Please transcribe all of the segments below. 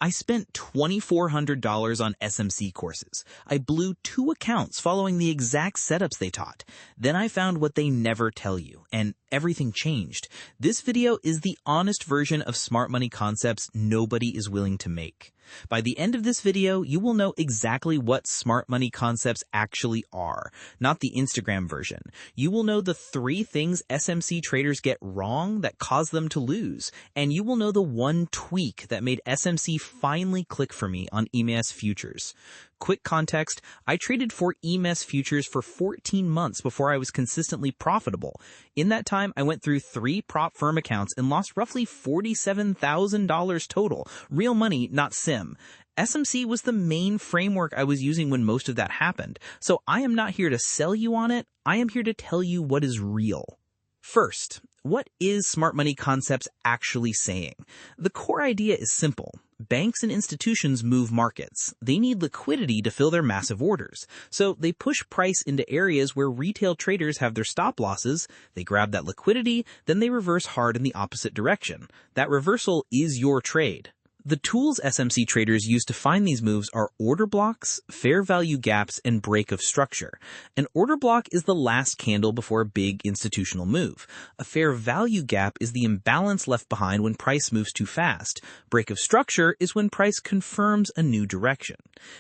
I spent $2,400 on SMC courses. I blew 2 accounts following the exact setups they taught. Then I found what they never tell you, and everything changed. This video is the honest version of smart money concepts nobody is willing to make. By the end of this video, you will know exactly what smart money concepts actually are, not the Instagram version. You will know the 3 things SMC traders get wrong that cause them to lose, and you will know the 1 tweak that made SMC finally click for me on EMS futures. Quick context, I traded for EMS futures for 14 months before I was consistently profitable. In that time, I went through 3 prop firm accounts and lost roughly $47,000 total. Real money, not sim. SMC was the main framework I was using when most of that happened. So I am not here to sell you on it. I am here to tell you what is real. First, what is smart money concepts actually saying? The core idea is simple. Banks and institutions move markets. They need liquidity to fill their massive orders. So they push price into areas where retail traders have their stop losses. They grab that liquidity, then they reverse hard in the opposite direction. That reversal is your trade. The tools SMC traders use to find these moves are order blocks, fair value gaps, and break of structure. An order block is the last candle before a big institutional move. A fair value gap is the imbalance left behind when price moves too fast. Break of structure is when price confirms a new direction.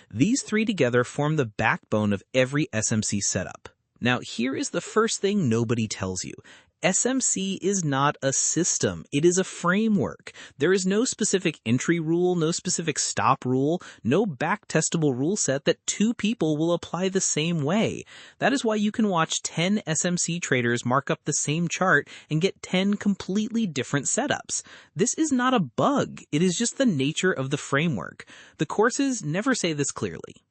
These 3 together form the backbone of every SMC setup. Now, here is the first thing nobody tells you. SMC is not a system. It is a framework. There is no specific entry rule, no specific stop rule, no back-testable rule set that 2 people will apply the same way. That is why you can watch 10 SMC traders mark up the same chart and get 10 completely different setups. This is not a bug. It is just the nature of the framework. The courses never say this clearly.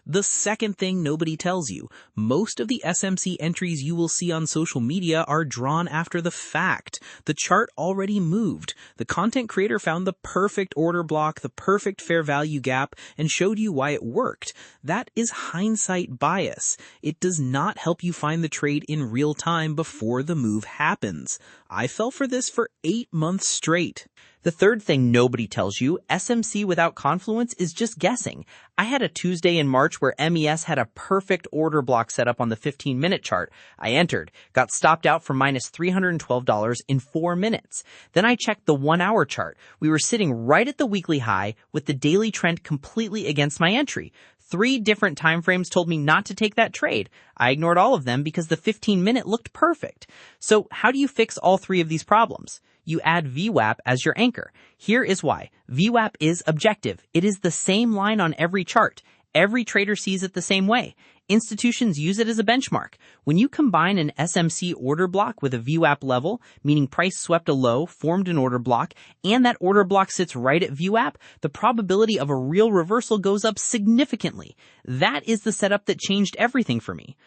The second thing nobody tells you, most of the SMC entries you will see on social media are drawn after the fact. The chart already moved. The content creator found the perfect order block, the perfect fair value gap, and showed you why it worked. That is hindsight bias. It does not help you find the trade in real time before the move happens. I fell for this for 8 months straight. The third thing nobody tells you, SMC without confluence is just guessing. I had a Tuesday in March where MES had a perfect order block set up on the 15-minute chart. I entered, got stopped out for minus $312 in 4 minutes. Then I checked the 1-hour chart. We were sitting right at the weekly high with the daily trend completely against my entry. 3 different time frames told me not to take that trade. I ignored all of them because the 15-minute looked perfect. So how do you fix all 3 of these problems? You add VWAP as your anchor. Here is why. VWAP is objective. It is the same line on every chart. Every trader sees it the same way. Institutions use it as a benchmark. When you combine an SMC order block with a VWAP level, meaning price swept a low, formed an order block, and that order block sits right at VWAP, the probability of a real reversal goes up significantly. That is the setup that changed everything for me.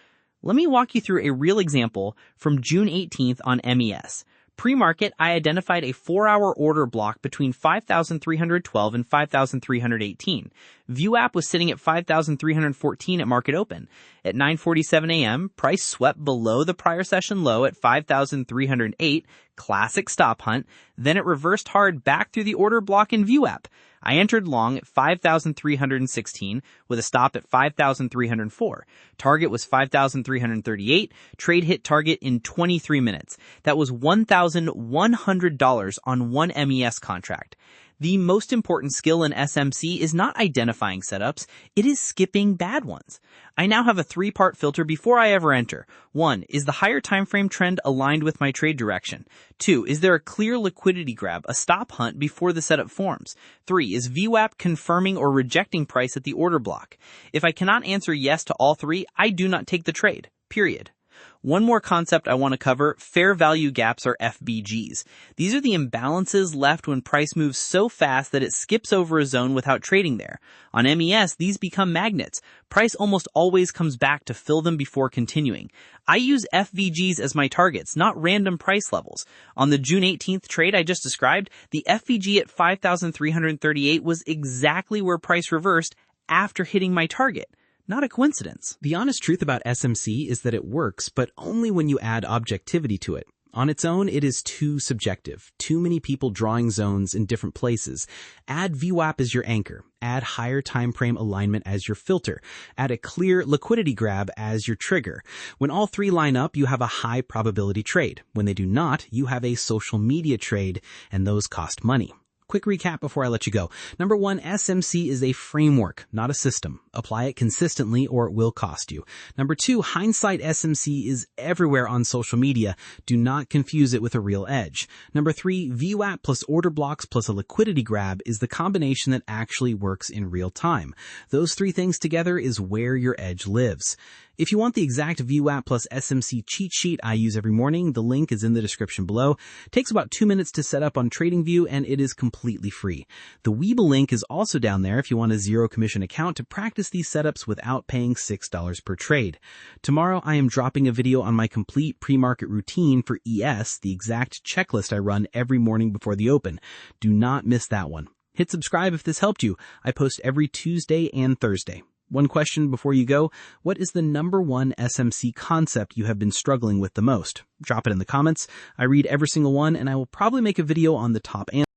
Let me walk you through a real example from June 18th on MES. Pre-market, I identified a 4-hour order block between 5,312 and 5,318. VWAP was sitting at 5,314 at market open. At 9:47 a.m., price swept below the prior session low at 5,308, classic stop hunt. Then it reversed hard back through the order block in VWAP. I entered long at 5,316 with a stop at 5,304. Target was 5,338. Trade hit target in 23 minutes. That was $1,100 on one MES contract. The most important skill in SMC is not identifying setups, it is skipping bad ones. I now have a 3-part filter before I ever enter. 1. Is the higher time frame trend aligned with my trade direction? 2. Is there a clear liquidity grab, a stop hunt before the setup forms? 3. Is VWAP confirming or rejecting price at the order block? If I cannot answer yes to all 3, I do not take the trade. Period. One more concept I want to cover, fair value gaps or FVGs. These are the imbalances left when price moves so fast that it skips over a zone without trading there. On MES, these become magnets. Price almost always comes back to fill them before continuing. I use FVGs as my targets, not random price levels. On the June 18th trade I just described, the FVG at 5,338 was exactly where price reversed after hitting my target. Not a coincidence. The honest truth about SMC is that it works, but only when you add objectivity to it. On its own, it is too subjective. Too many people drawing zones in different places. Add VWAP as your anchor. Add higher time frame alignment as your filter. Add a clear liquidity grab as your trigger. When all three line up, you have a high probability trade. When they do not, you have a social media trade, and those cost money. Quick recap before I let you go. Number 1, SMC is a framework, not a system. Apply it consistently or it will cost you. Number 2, hindsight SMC is everywhere on social media. Do not confuse it with a real edge. Number 3, VWAP plus order blocks plus a liquidity grab is the combination that actually works in real time. Those three things together is where your edge lives. If you want the exact VWAP plus SMC cheat sheet I use every morning, the link is in the description below. It takes about 2 minutes to set up on TradingView, and it is completely free. The Weeble link is also down there if you want a zero commission account to practice these setups without paying $6 per trade. Tomorrow I am dropping a video on my complete pre-market routine for ES, the exact checklist I run every morning before the open. Do not miss that one. Hit subscribe if this helped you. I post every Tuesday and Thursday. One question before you go, what is the number 1 SMC concept you have been struggling with the most? Drop it in the comments. I read every single one, and I will probably make a video on the top answer.